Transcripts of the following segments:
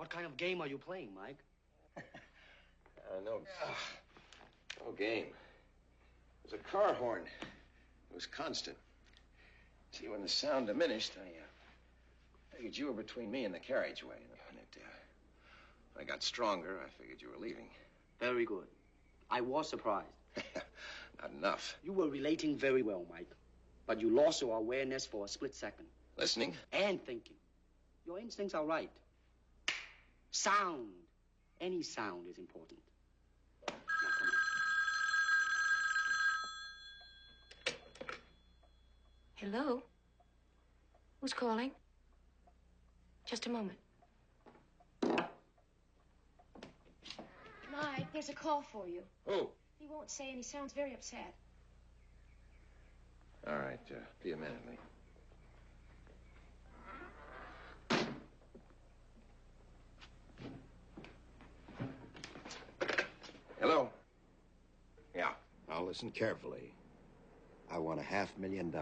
What kind of game are you playing, Mike? No game. It was a car horn. It was constant. See, when the sound diminished, I figured you were between me and the carriageway. And when I got stronger, I figured you were leaving. Very good. I was surprised. Not enough. You were relating very well, Mike. But you lost your awareness for a split second. Listening? And thinking. Your instincts are right. Sound. Any sound is important. Now, come on. Hello? Who's calling? Just a moment. Mike, there's a call for you. Who? He won't say, and he sounds very upset. All right, be a minute, Lee. Hello? Yeah. Now listen carefully. I want $500,000.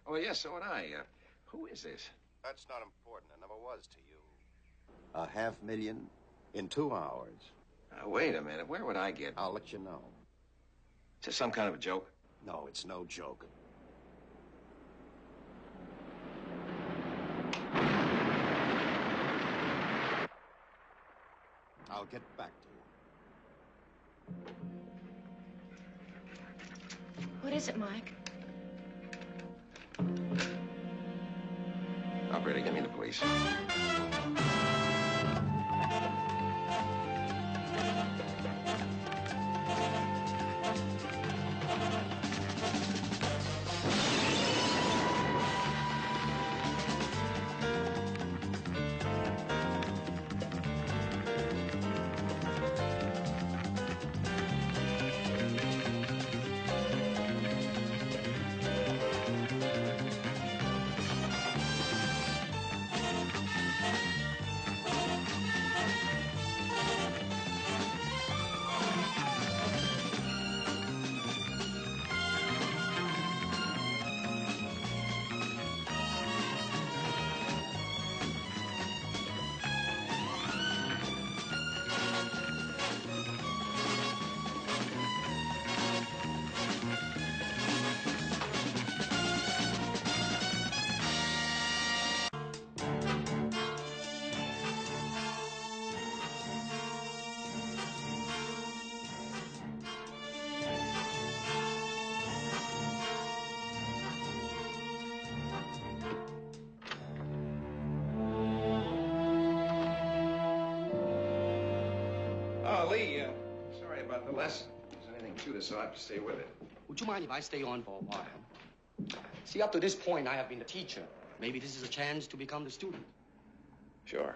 Oh, yes, so would I. Who is this? That's not important. It never was to you. $500,000 in 2 hours. Wait a minute. Where would I get? I'll let you know. Is this some kind of a joke? No, it's no joke. I'll get back to you. What is it, Mike? Operator, get me the police. Oh, Lee, sorry about the lesson. If there's anything to this, I'll have to stay with it. Would you mind if I stay on for a while? See, up to this point, I have been the teacher. Maybe this is a chance to become the student. Sure.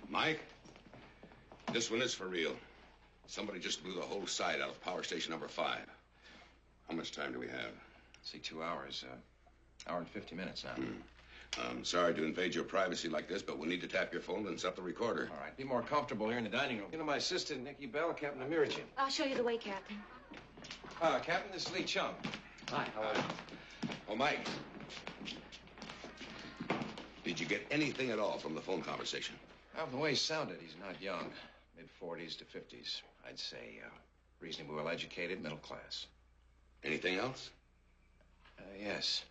Mike, this one is for real. Somebody just blew the whole site out of power station number 5. How much time do we have? See, 2 hours. Hour and 50 minutes now. I'm sorry to invade your privacy like this, but we'll need to tap your phone and set the recorder. All right, be more comfortable here in the dining room. You know, my assistant, Nikki Bell, Captain Amirjin. I'll show you the way, Captain. Captain, this is Lee Chung. Hi, how are you? Oh, Mike. Did you get anything at all from the phone conversation? Well, from the way he sounded, he's not young. Mid-40s to 50s. I'd say reasonably well-educated, middle class. Anything else? Yes.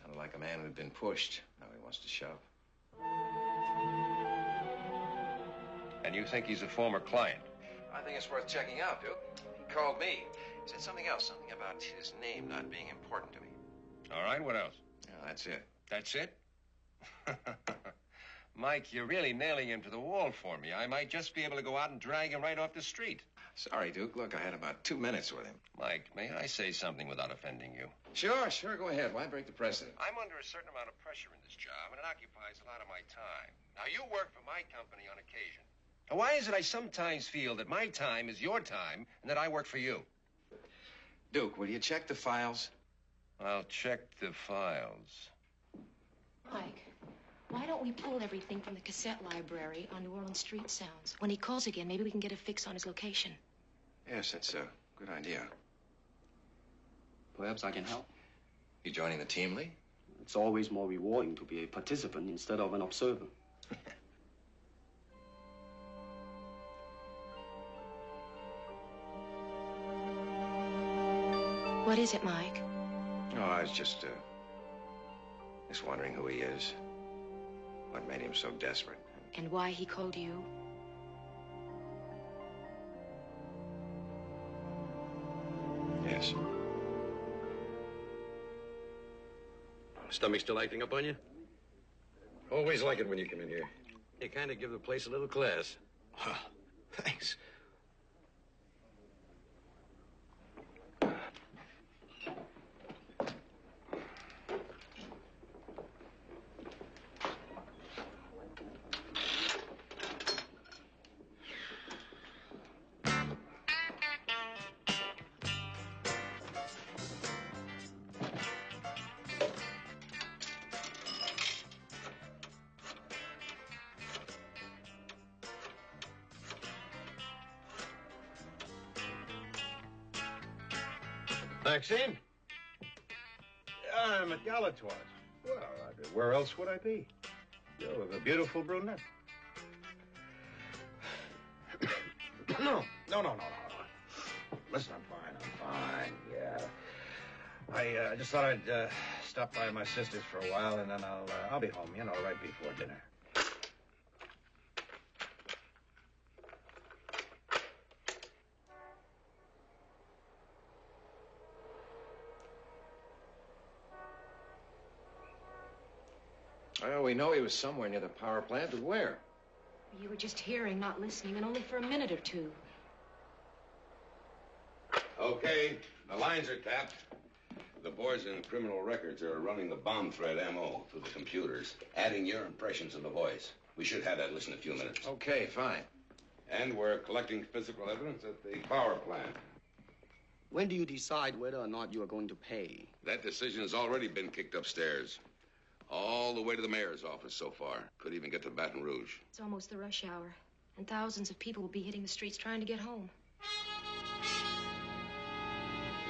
Sounded like a man who'd been pushed. Now he wants to shove. And you think he's a former client? I think it's worth checking out, Duke. He called me. He said something else, something about his name not being important to me. All right, what else? Yeah, that's it. That's it? Mike, you're really nailing him to the wall for me. I might just be able to go out and drag him right off the street. Sorry, Duke. Look, I had about 2 minutes with him. Mike, may I say something without offending you? Sure, go ahead. Why break the precedent? I'm under a certain amount of pressure in this job, and it occupies a lot of my time. Now, you work for my company on occasion. Now, why is it I sometimes feel that my time is your time and that I work for you? Duke, will you check the files? I'll check the files. Mike, why don't we pull everything from the cassette library on New Orleans street sounds? When he calls again, maybe we can get a fix on his location. Yes, that's a good idea. Perhaps I can help. You joining the team, Lee? It's always more rewarding to be a participant instead of an observer. What is it, Mike? Oh, I was just wondering who he is. What made him so desperate? And why he called you? Yes. Stomach still acting up on you? Always like it when you come in here. You kind of give the place a little class. Well, thanks. Maxine? I'm at Galatoire's. Well, where else would I be? You're a beautiful brunette. No. Listen, I'm fine, yeah. I just thought I'd stop by my sister's for a while, and then I'll be home, right before dinner. Well, we know he was somewhere near the power plant, but where? You were just hearing, not listening, and only for a minute or two. Okay, the lines are tapped. The boys in criminal records are running the bomb threat MO through the computers, adding your impressions of the voice. We should have that list in a few minutes. Okay, fine. And we're collecting physical evidence at the power plant. When do you decide whether or not you are going to pay? That decision has already been kicked upstairs. All the way to the mayor's office so far. Could even get to Baton Rouge. It's almost the rush hour, and thousands of people will be hitting the streets trying to get home.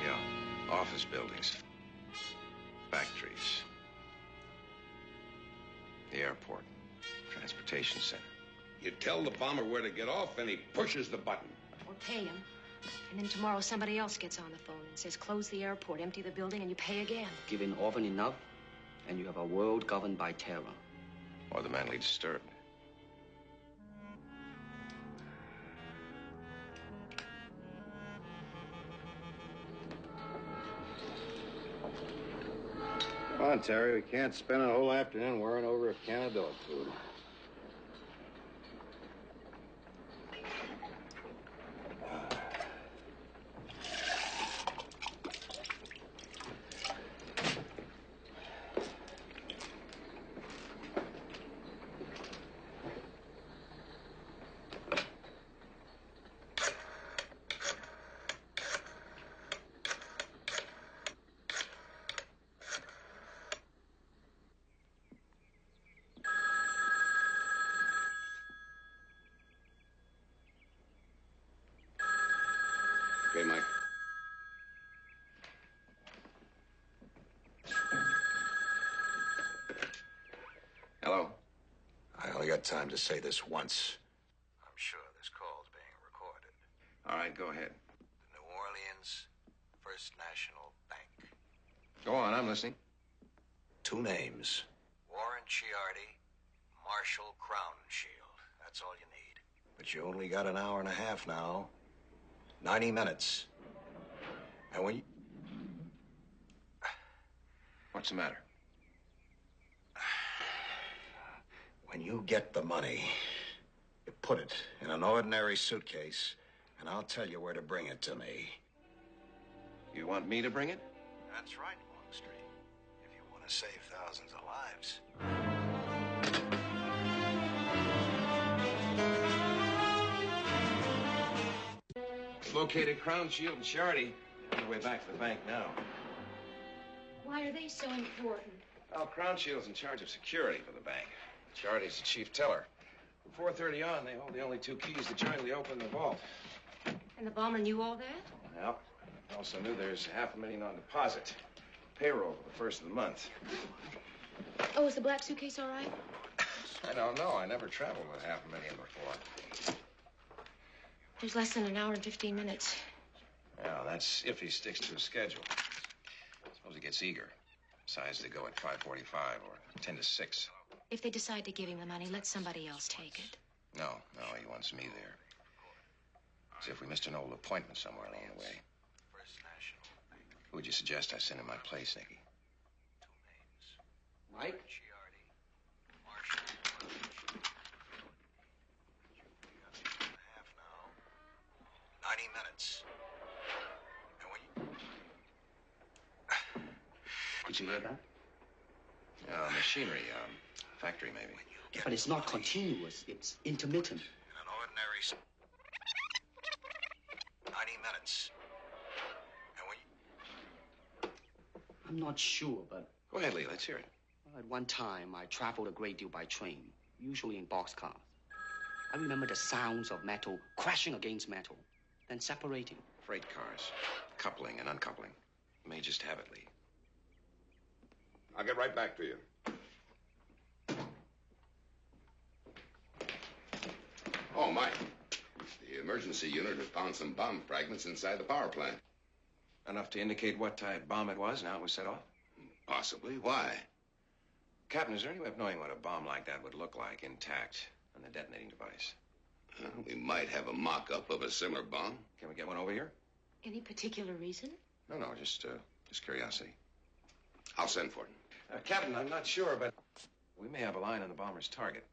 Yeah, office buildings, factories, the airport, transportation center. You tell the bomber where to get off, and he pushes the button. Or pay him. And then tomorrow somebody else gets on the phone and says, close the airport, empty the building, and you pay again. Give in often enough, and you have a world governed by terror. Or the mentally disturbed. Come on, Terry. We can't spend a whole afternoon worrying over a can of dog food. Okay, Mike. Hello? I only got time to say this once. I'm sure this call's being recorded. All right, go ahead. The New Orleans First National Bank. Go on, I'm listening. 2 names. Warren Chiardi, Marshall Crownshield. That's all you need. But you only got an hour and a half now. 90 minutes. And when you... What's the matter? When you get the money, you put it in an ordinary suitcase, and I'll tell you where to bring it to me. You want me to bring it? That's right, Longstreet. If you want to save thousands of lives. Located Crown Shield and Charity. On the way back to the bank now. Why are they so important? Well, Crown Shield's in charge of security for the bank. Charity's the chief teller. From 4:30 on, they hold the only 2 keys to jointly open the vault. And the bomber knew all that? Well, I also knew there's $500,000 on deposit. Payroll for the first of the month. Oh, is the black suitcase all right? I don't know. I never traveled with $500,000 before. There's less than an hour and 15 minutes. Yeah, that's if he sticks to his schedule. Suppose he gets eager. Decides to go at 5:45 or 10 to 6. If they decide to give him the money, let somebody else take it. No, he wants me there. As if we missed an old appointment somewhere along the way. Who would you suggest I send in my place, Nicky? Mike? 90 minutes. Did you hear that? Machinery, factory maybe. But it's not continuous. It's intermittent. An ordinary... 90 minutes. I'm not sure, but... Go ahead, Lee. Let's hear it. At one time, I traveled a great deal by train, usually in boxcars. I remember the sounds of metal crashing against metal, then separating. Freight cars, coupling and uncoupling. You may just have it, Lee. I'll get right back to you. Oh, Mike. The emergency unit had found some bomb fragments inside the power plant. Enough to indicate what type bomb it was and how it was set off? Possibly. Why? Captain, is there any way of knowing what a bomb like that would look like intact on the detonating device? We might have a mock-up of a similar bomb. Can we get one over here? Any particular reason? No, just curiosity. I'll send for it. Captain, I'm not sure, but we may have a line on the bomber's target.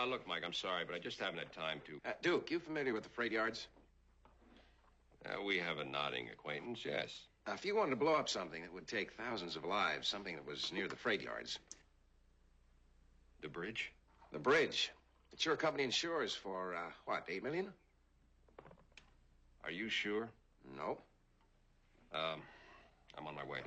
Look, Mike, I'm sorry, but I just haven't had time to... Duke, you familiar with the freight yards? We have a nodding acquaintance, yes. If you wanted to blow up something that would take thousands of lives, something that was near the freight yards. The bridge? The bridge. It's your company insures for, what, $8 million? Are you sure? No. I'm on my way.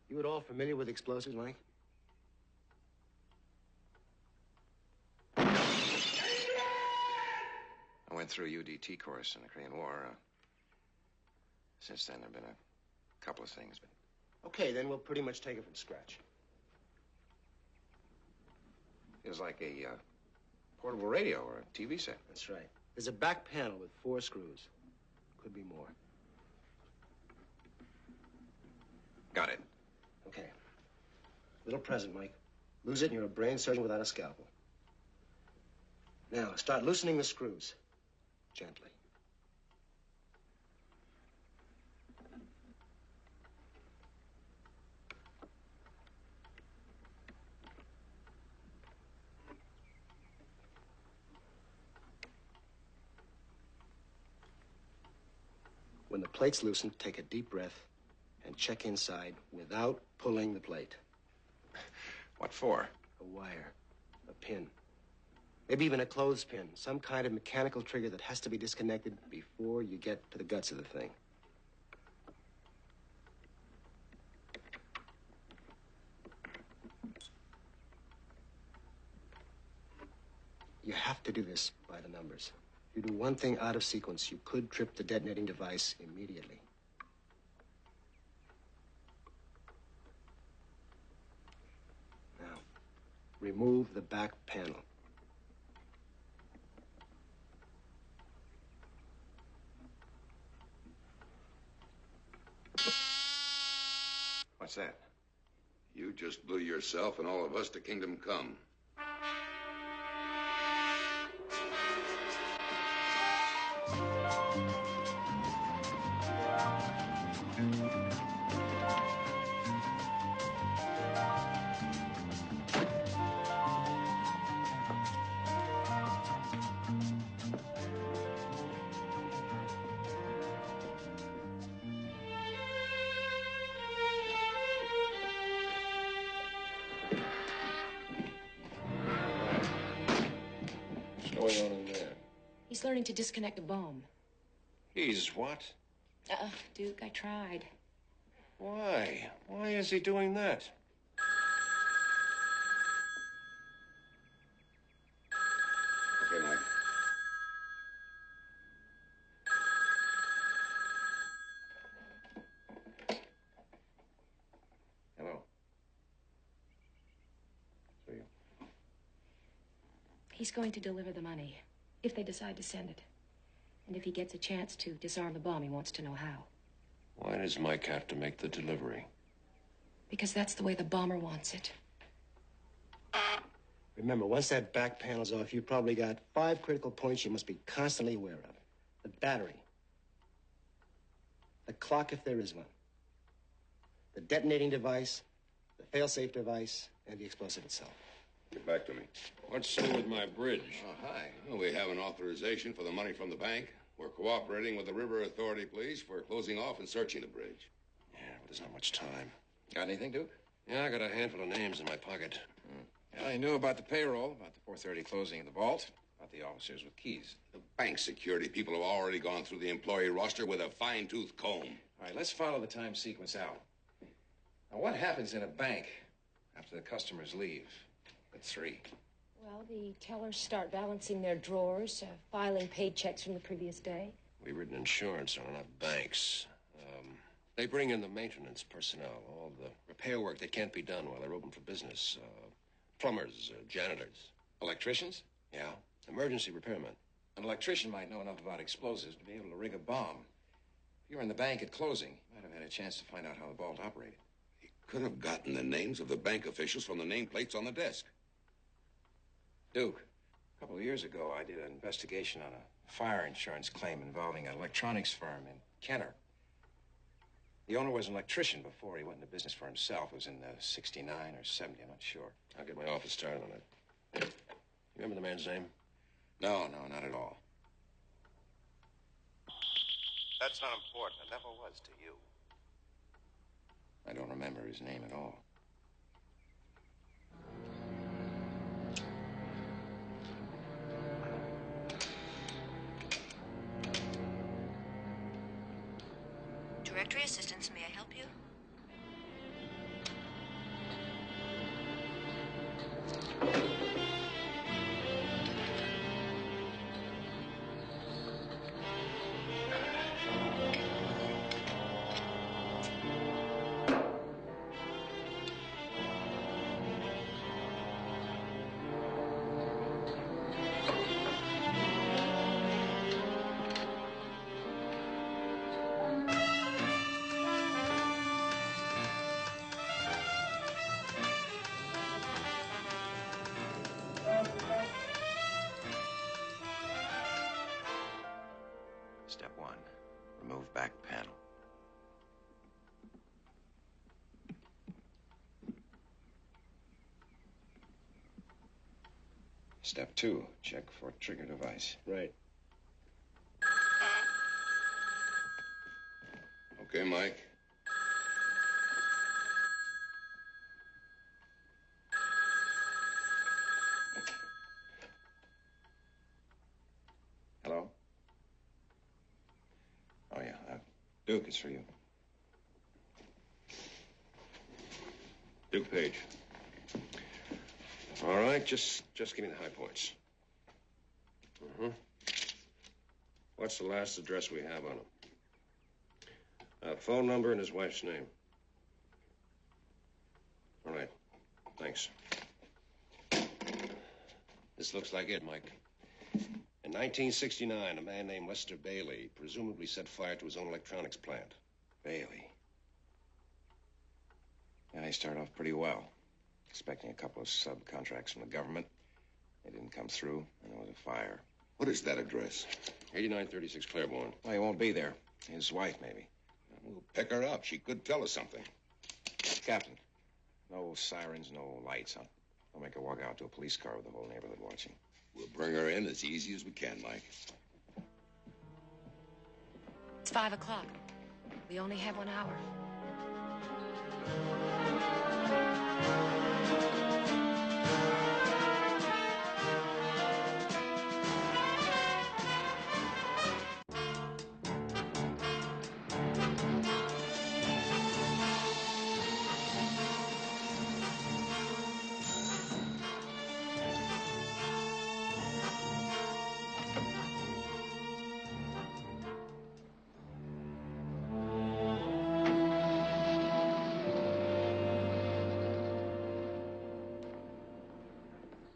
You at all familiar with explosives, Mike? I went through a UDT course in the Korean War. Since then, there have been a couple of things, but... Okay, then we'll pretty much take it from scratch. Feels like a portable radio or a TV set. That's right. There's a back panel with 4 screws. Could be more. Got it. Okay. Little present, Mike. Lose it and you're a brain surgeon without a scalpel. Now, start loosening the screws. Gently. When the plate's loosened, take a deep breath and check inside without pulling the plate. What for? A wire, a pin, maybe even a clothespin, some kind of mechanical trigger that has to be disconnected before you get to the guts of the thing. You have to do this by the numbers. If you do one thing out of sequence, you could trip the detonating device immediately. Now, remove the back panel. What's that? You just blew yourself and all of us to kingdom come. What's going on in there? He's learning to disconnect a bomb. He's what? Duke, I tried. Why? Why is he doing that? Okay, Mike. Hello. So you... He's going to deliver the money, if they decide to send it. And if he gets a chance to disarm the bomb, he wants to know how. Why does Mike have to make the delivery? Because that's the way the bomber wants it. Remember, once that back panel's off, you've probably got 5 critical points you must be constantly aware of. The battery. The clock, if there is one. The detonating device, the fail-safe device, and the explosive itself. Get back to me. What's new with my bridge? Oh, hi. Well, we have an authorization for the money from the bank. We're cooperating with the River Authority Police for closing off and searching the bridge. Yeah, but there's not much time. Got anything, Duke? Yeah, I got a handful of names in my pocket. Yeah, I knew about the payroll, about the 4:30 closing of the vault, about the officers with keys. The bank security people have already gone through the employee roster with a fine-tooth comb. All right, let's follow the time sequence out. Now, what happens in a bank after the customers leave at 3? Well, the tellers start balancing their drawers, filing paid checks from the previous day. We've written insurance on enough banks. They bring in the maintenance personnel, all the repair work that can't be done while they're open for business. Plumbers, janitors. Electricians? Yeah, emergency repairmen. An electrician might know enough about explosives to be able to rig a bomb. If you were in the bank at closing, you might have had a chance to find out how the vault operated. He could have gotten the names of the bank officials from the nameplates on the desk. Duke, a couple of years ago, I did an investigation on a fire insurance claim involving an electronics firm in Kenner. The owner was an electrician before he went into business for himself. It was in 69 or 70, I'm not sure. I'll get my office started on it. You remember the man's name? No, not at all. That's not important. It never was to you. I don't remember his name at all. Directory assistance, may I help you? Step 1, remove back panel. Step 2, check for trigger device. Right. Okay, Mike. Hello? Oh, yeah. Duke, it's for you. Duke Page. All right, just give me the high points. What's the last address we have on him? Phone number and his wife's name. All right, thanks. This looks like it, Mike. In 1969, a man named Lester Bailey presumably set fire to his own electronics plant. Bailey. Yeah, he started off pretty well. Expecting a couple of subcontracts from the government. They didn't come through, and there was a fire. What is that address? 8936 Claiborne. Well, he won't be there. His wife, maybe. We'll pick her up. She could tell us something. Captain, no sirens, no lights. I'll make her walk out to a police car with the whole neighborhood watching. We'll bring her in as easy as we can, Mike. It's 5 o'clock. We only have 1 hour.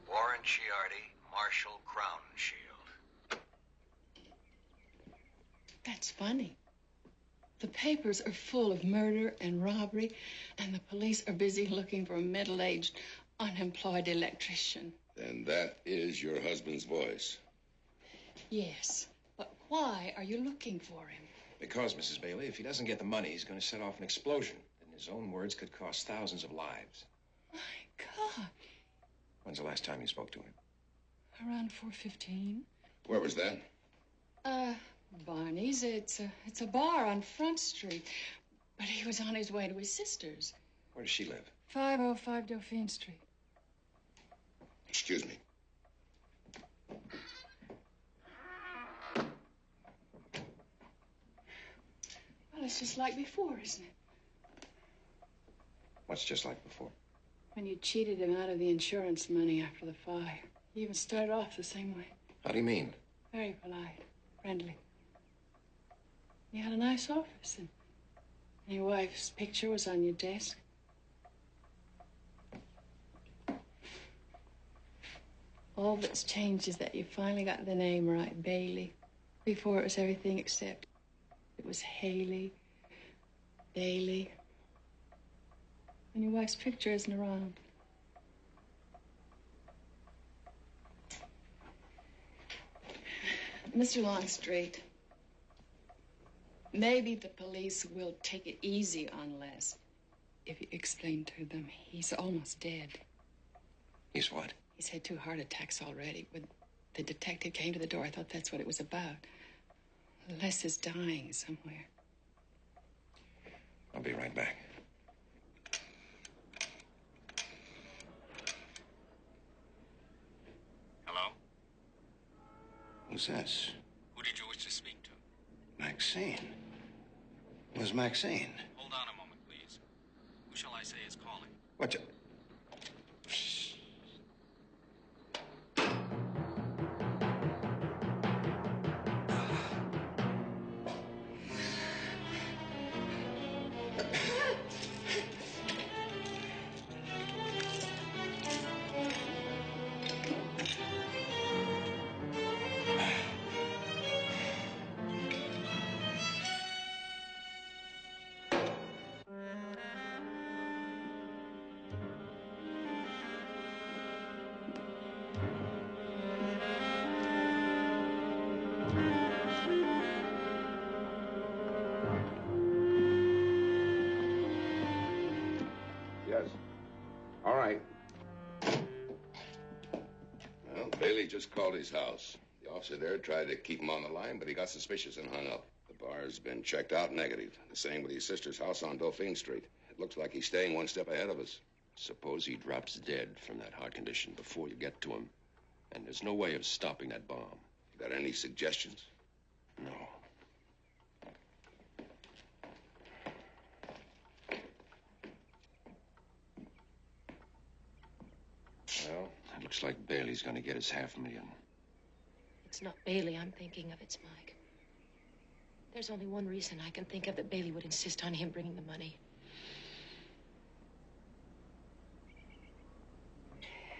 Warren Chiardi, Marshall Crownshield. That's funny. The papers are full of murder and robbery, and the police are busy looking for a middle-aged, unemployed electrician. Then that is your husband's voice. Yes, but why are you looking for him? Because, Mrs. Bailey, if he doesn't get the money, he's going to set off an explosion. In his own words, could cost thousands of lives. My God. When's the last time you spoke to him? Around 4:15. Where was that? Barney's. It's a bar on Front Street. But he was on his way to his sister's. Where does she live? 505 Dauphine Street. Excuse me. Well, it's just like before, isn't it? What's just like before? When you cheated him out of the insurance money after the fire. He even started off the same way. How do you mean? Very polite, friendly. You had a nice office, and your wife's picture was on your desk. All that's changed is that you finally got the name right, Bailey. Before it was everything except. It was Haley, Bailey. And your wife's picture isn't around. Mr. Longstreet, maybe the police will take it easy on Les if you explain to them he's almost dead. He's what? He's had 2 heart attacks already. When the detective came to the door, I thought that's what it was about. Les is dying somewhere. I'll be right back. Hello? Who's this? Who did you wish to speak to? Maxine. Where's Maxine? Hold on a moment, please. Who shall I say is calling? What you... just called his house. The officer there tried to keep him on the line, but he got suspicious and hung up. The bar's been checked out negative. The same with his sister's house on Dauphine Street. It looks like he's staying one step ahead of us. Suppose he drops dead from that heart condition before you get to him, and there's no way of stopping that bomb. You got any suggestions? No. Well, it looks like Bailey's gonna get his $500,000. It's not Bailey I'm thinking of, it's Mike. There's only one reason I can think of that Bailey would insist on him bringing the money.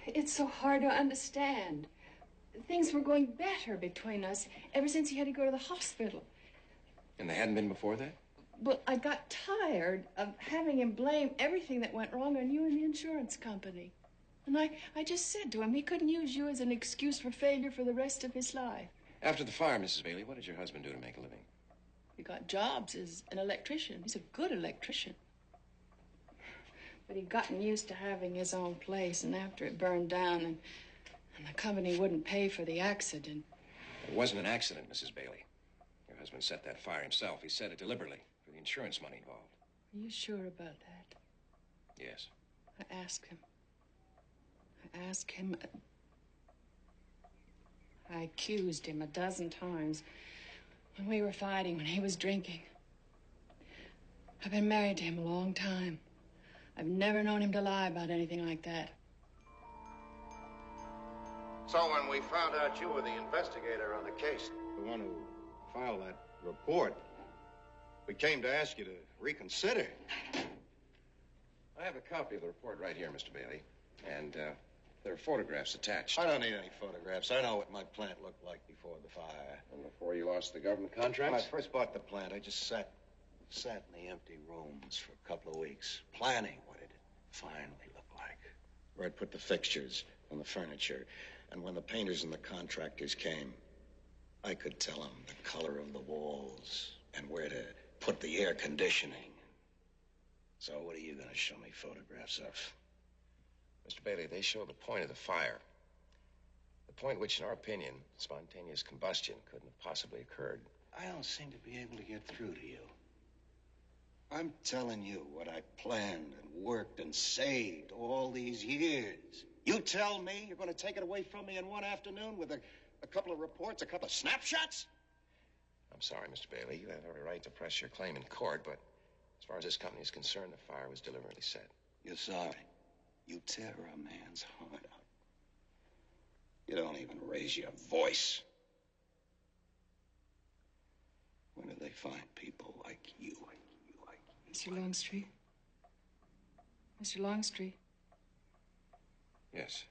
It's so hard to understand. Things were going better between us ever since he had to go to the hospital. And they hadn't been before that? But I got tired of having him blame everything that went wrong on you and the insurance company. And I just said to him he couldn't use you as an excuse for failure for the rest of his life. After the fire, Mrs. Bailey, what did your husband do to make a living? He got jobs as an electrician. He's a good electrician. But he'd gotten used to having his own place, and after it burned down and the company wouldn't pay for the accident. It wasn't an accident, Mrs. Bailey. Your husband set that fire himself. He set it deliberately for the insurance money involved. Are you sure about that? Yes. I asked him. I accused him 12 times when we were fighting, when he was drinking. I've been married to him a long time. I've never known him to lie about anything like that. So when we found out you were the investigator on the case... The one who filed that report, we came to ask you to reconsider. I have a copy of the report right here, Mr. Bailey. And there are photographs attached. I don't need any photographs. I know what my plant looked like before the fire. And before you lost the government contracts? When I first bought the plant, I just sat in the empty rooms for a couple of weeks, planning what it'd finally look like. Where I'd put the fixtures and the furniture. And when the painters and the contractors came, I could tell them the color of the walls and where to put the air conditioning. So what are you going to show me photographs of? Mr. Bailey, they show the point of the fire. The point which, in our opinion, spontaneous combustion couldn't have possibly occurred. I don't seem to be able to get through to you. I'm telling you what I planned and worked and saved all these years. You tell me you're going to take it away from me in one afternoon with a couple of reports, a couple of snapshots? I'm sorry, Mr. Bailey. You have every right to press your claim in court, but as far as this company is concerned, the fire was deliberately set. You're sorry. You tear a man's heart out. You don't even raise your voice. When do they find people like you? Mr. Longstreet? Mr. Longstreet? Yes.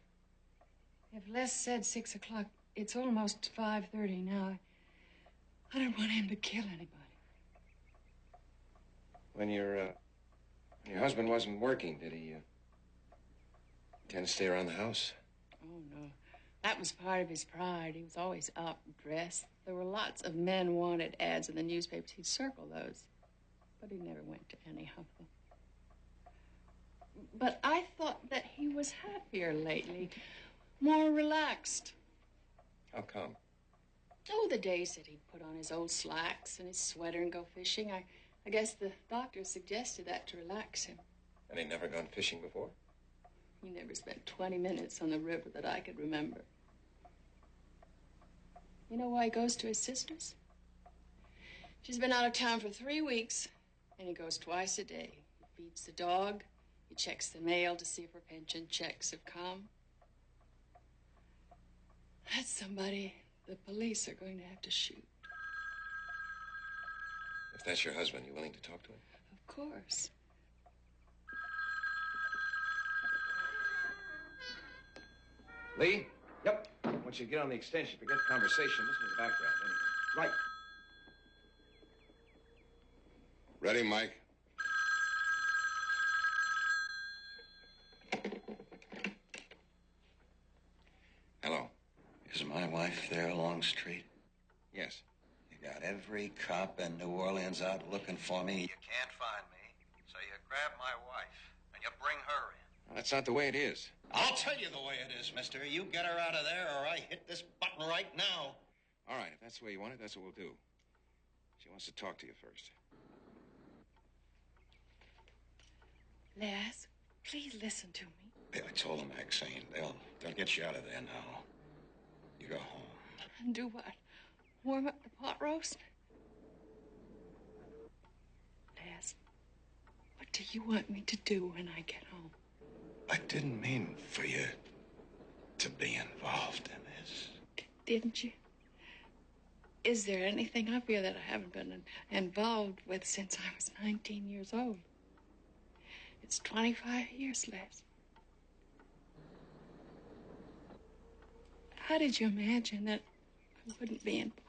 If Les said 6 o'clock, it's almost 5:30 now. I don't want him to kill anybody. When your husband wasn't working, did he tend to stay around the house? Oh, no. That was part of his pride. He was always up, dressed. There were lots of men wanted ads in the newspapers. He'd circle those. But he never went to any of them. But I thought that he was happier lately, more relaxed. How come? Oh, the days that he'd put on his old slacks and his sweater and go fishing. I guess the doctor suggested that to relax him. And he'd never gone fishing before? He never spent 20 minutes on the river that I could remember. You know why he goes to his sister's? She's been out of town for 3 weeks, and he goes twice a day. He feeds the dog. He checks the mail to see if her pension checks have come. That's somebody the police are going to have to shoot. If that's your husband, you willing to talk to him? Of course. Lee? Yep. Once you get on the extension, forget the conversation. Listen to the background. Anyway. Right. Ready, Mike? Hello. Is my wife there, Longstreet? Yes. You got every cop in New Orleans out looking for me. You can't find me, so you grab my wife and you bring her in. Well, that's not the way it is. I'll tell you the way it is, mister. You get her out of there or I hit this button right now. All right, if that's the way you want it, that's what we'll do. She wants to talk to you first. Les, please listen to me. Yeah, I told them, Maxine. They'll get you out of there now. You go home. And do what? Warm up the pot roast? Les, what do you want me to do when I get home? I didn't mean for you to be involved in this. Didn't you? Is there anything up here that I haven't been involved with since I was 19 years old? It's 25 years, Les. How did you imagine that I wouldn't be involved?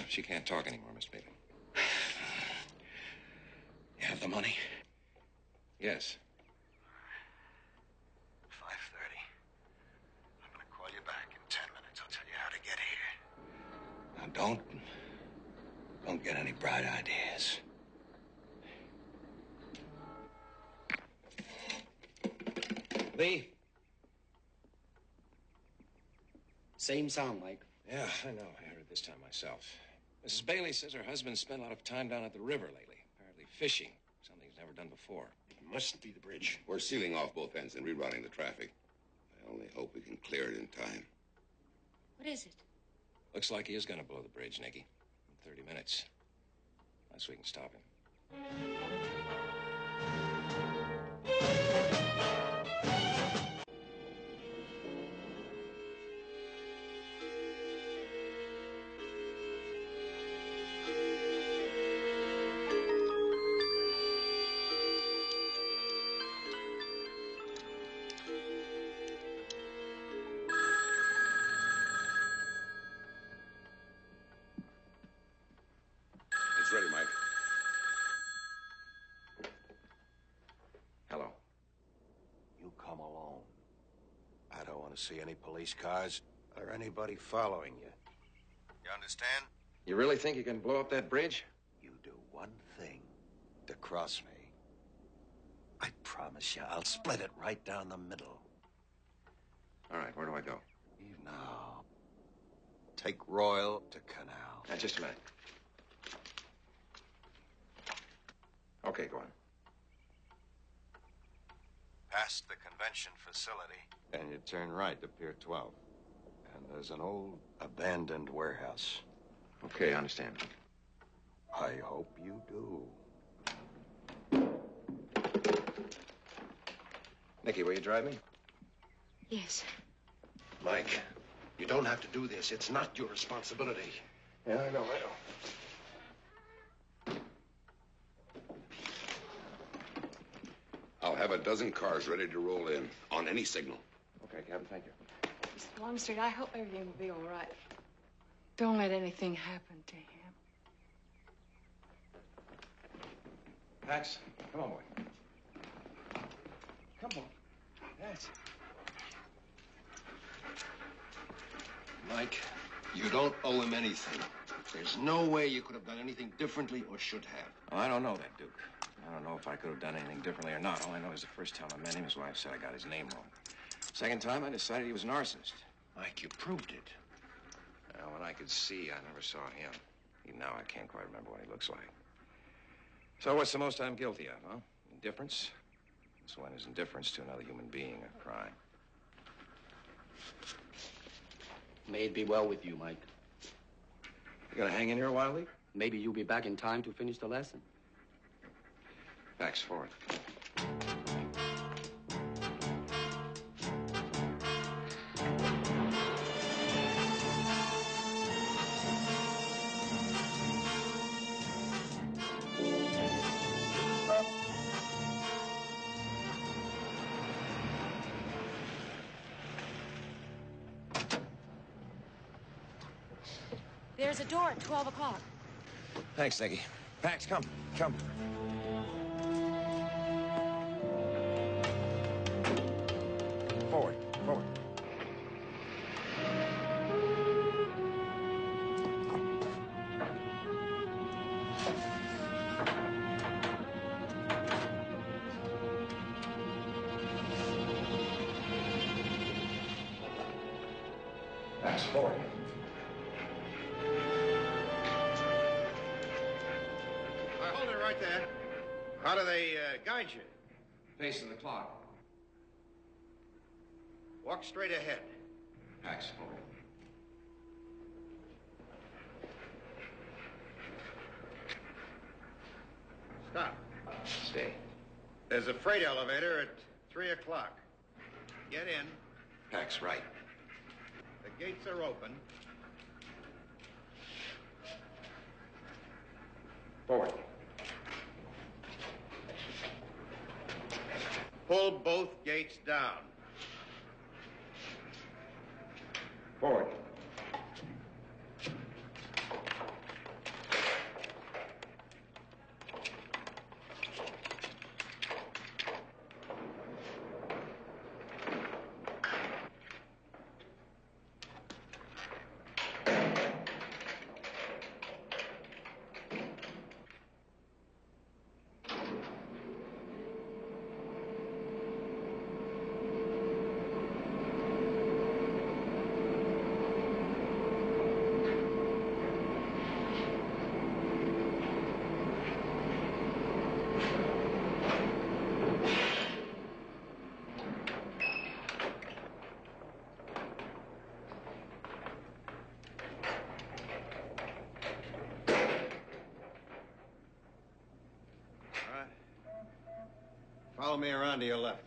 She can't talk anymore, Miss Bailey. You have the money? Yes. 5:30. I'm gonna call you back in 10 minutes. I'll tell you how to get here. Now, don't get any bright ideas. Lee. Same sound, Mike. Yeah, I know. I heard it this time myself. Mrs. Bailey says her husband spent a lot of time down at the river lately, apparently fishing, something he's never done before. It must be the bridge. We're sealing off both ends and rerouting the traffic. I only hope we can clear it in time. What is it? Looks like he is going to blow the bridge, Nicky. In 30 minutes. Unless we can stop him. It's ready, Mike. Hello. You come alone. I don't want to see any police cars or anybody following you. You understand? You really think you can blow up that bridge? You do one thing to cross me. I promise you, I'll split it right down the middle. All right, where do I go? Leave now. Take Royal to Canal. Now, just a minute. Okay, go on. Past the convention facility. And you turn right to Pier 12. And there's an old abandoned warehouse. Okay, I understand. I hope you do. Nicky, will you drive me? Yes. Mike, you don't have to do this. It's not your responsibility. Yeah, I know. I'll have a dozen cars ready to roll in on any signal. Okay, Captain, thank you. Mr. Longstreet, I hope everything will be all right. Don't let anything happen to him. Pax, come on, boy. Come on. Yes. Mike, you don't owe him anything. There's no way you could have done anything differently or should have. Well, I don't know that, Duke. I don't know if I could have done anything differently or not. All I know is the first time I met him, his wife said I got his name wrong. Second time, I decided he was an arsonist. Mike, you proved it. Well, when I could see, I never saw him. Even now, I can't quite remember what he looks like. So what's the most I'm guilty of, huh? Indifference? So when is indifference to another human being a crime? May it be well with you, Mike. You gonna hang in here a while, Lee? Maybe you'll be back in time to finish the lesson. Backs forward. There's a door at 12 o'clock. Thanks, Nicky. Pax, come. Come. Forward. Forward. Pax forward. Hold it right there. How do they guide you? Facing the clock. Walk straight ahead. Pax forward. Stop. Stay. There's a freight elevator at 3 o'clock. Get in. Pax right. The gates are open. Forward. Pull both gates down. Forward. Follow me around to your left.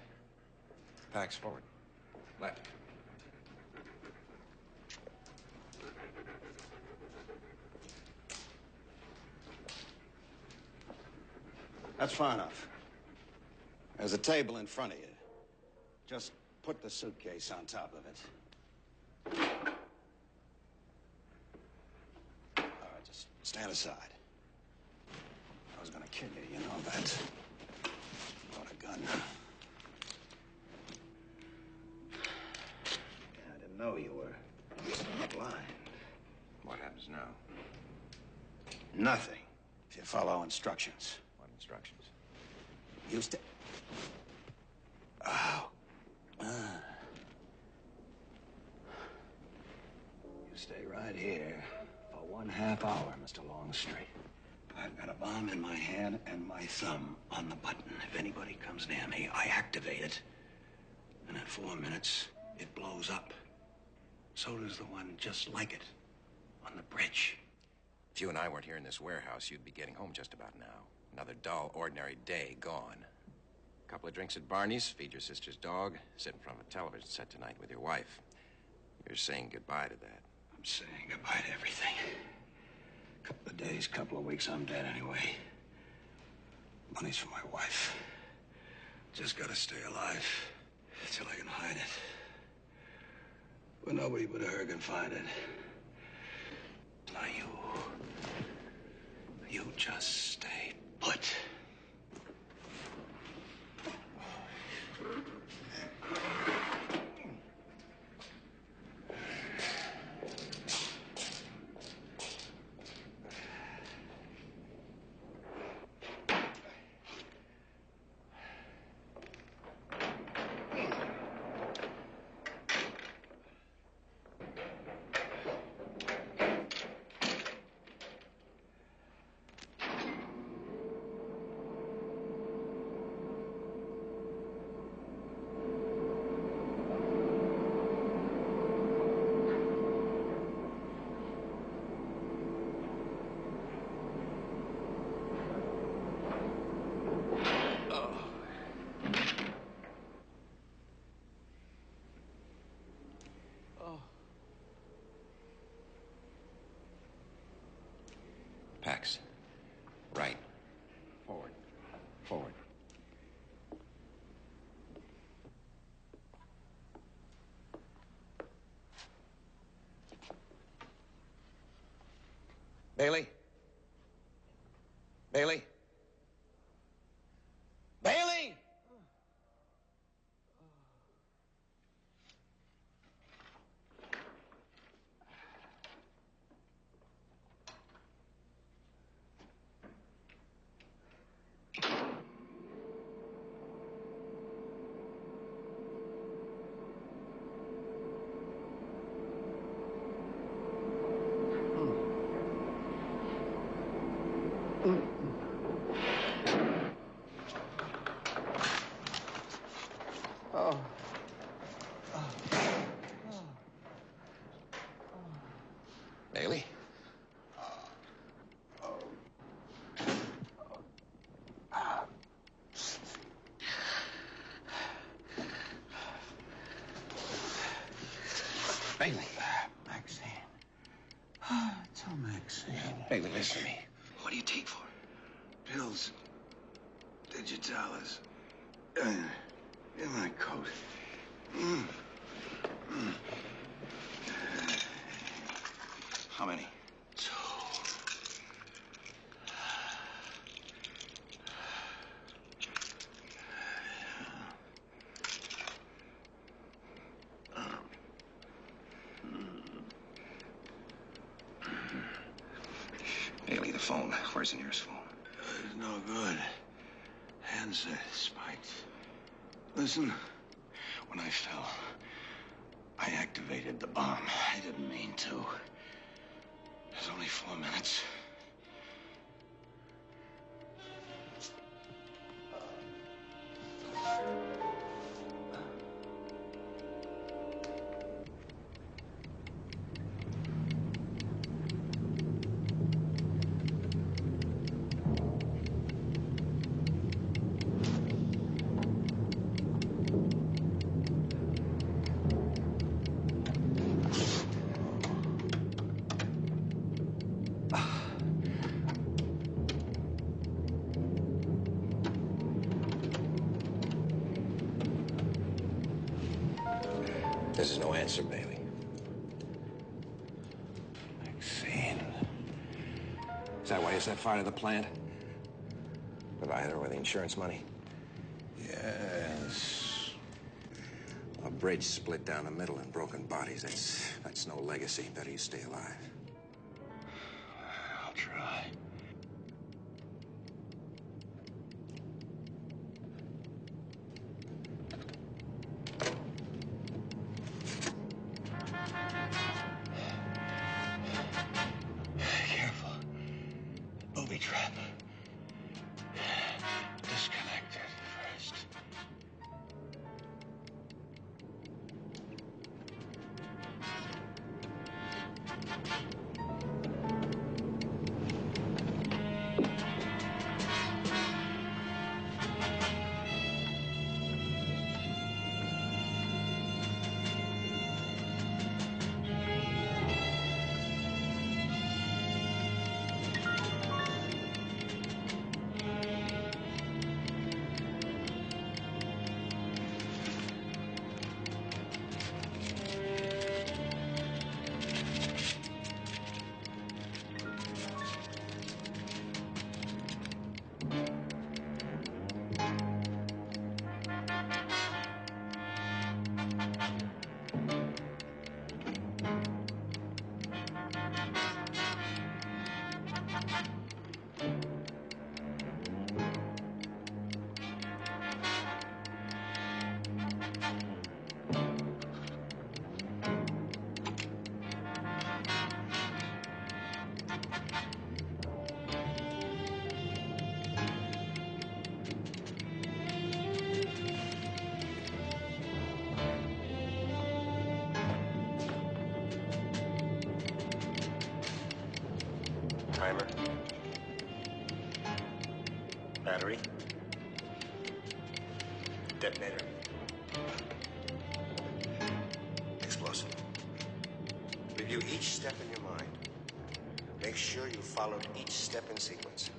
Pax forward. Left. That's far enough. There's a table in front of you. Just put the suitcase on top of it. All right, just stand aside. I was gonna kill you, you know that. Brought a gun. I didn't know you were blind. What happens now? Nothing. If you follow instructions. What instructions? You stay. Oh. You stay right here for 1/2 hour, Mr. Longstreet. I've got a bomb in my hand and my thumb on the button. If anybody comes near me, I activate it. And in 4 minutes, it blows up. So does the one just like it on the bridge. If you and I weren't here in this warehouse, you'd be getting home just about now. Another dull, ordinary day gone. A couple of drinks at Barney's, feed your sister's dog, sit in front of a television set tonight with your wife. You're saying goodbye to that. I'm saying goodbye to everything. Couple of days, couple of weeks, I'm dead anyway. Money's for my wife. Just gotta stay alive till I can hide it. But nobody but her can find it. Now you just stay put. Pax. Right. Forward. Forward. Bailey? Bailey? Bailey! Bailey? Bailey. Maxine. Tell Maxine. Bailey, listen to me. What do you take for it? Pills. Digitalis. In my coat. How many? 2. Bailey, the phone. Where's the nearest phone? It's no good. Handset spiked. Listen, when I fell, I activated the bomb. I didn't mean to. There's only 4 minutes. This is no answer, Bailey. Maxine. Is that why you set fire to the plant? Provided her with the insurance money? Yes. A bridge split down the middle and broken bodies. That's no legacy. Better you stay alive. I'll try. Careful. Booby trap. Disconnect it first. Timer. Battery. Detonator. Explosive. Review each step in your mind. Make sure you followed each step in sequence.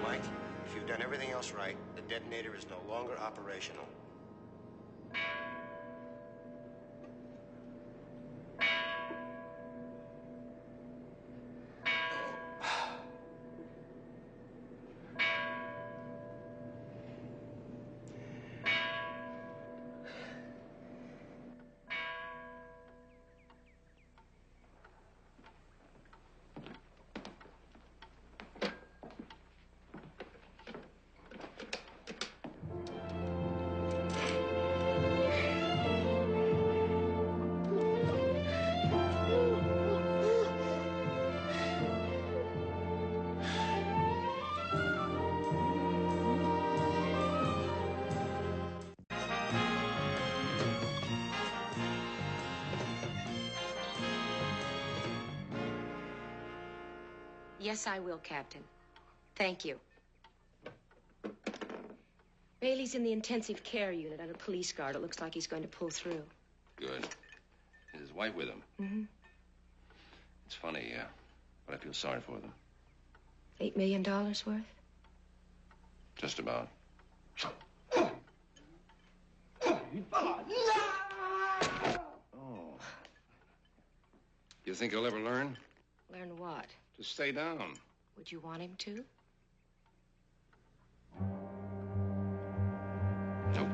Mike, if you've done everything else right, the detonator is no longer operational. Yes, I will, Captain. Thank you. Bailey's in the intensive care unit under police guard. It looks like he's going to pull through. Good. Is his wife with him? Mm-hmm. It's funny, but I feel sorry for them. $8 million worth? Just about. Oh. You think he'll ever learn? Learn what? To stay down. Would you want him to? Nope.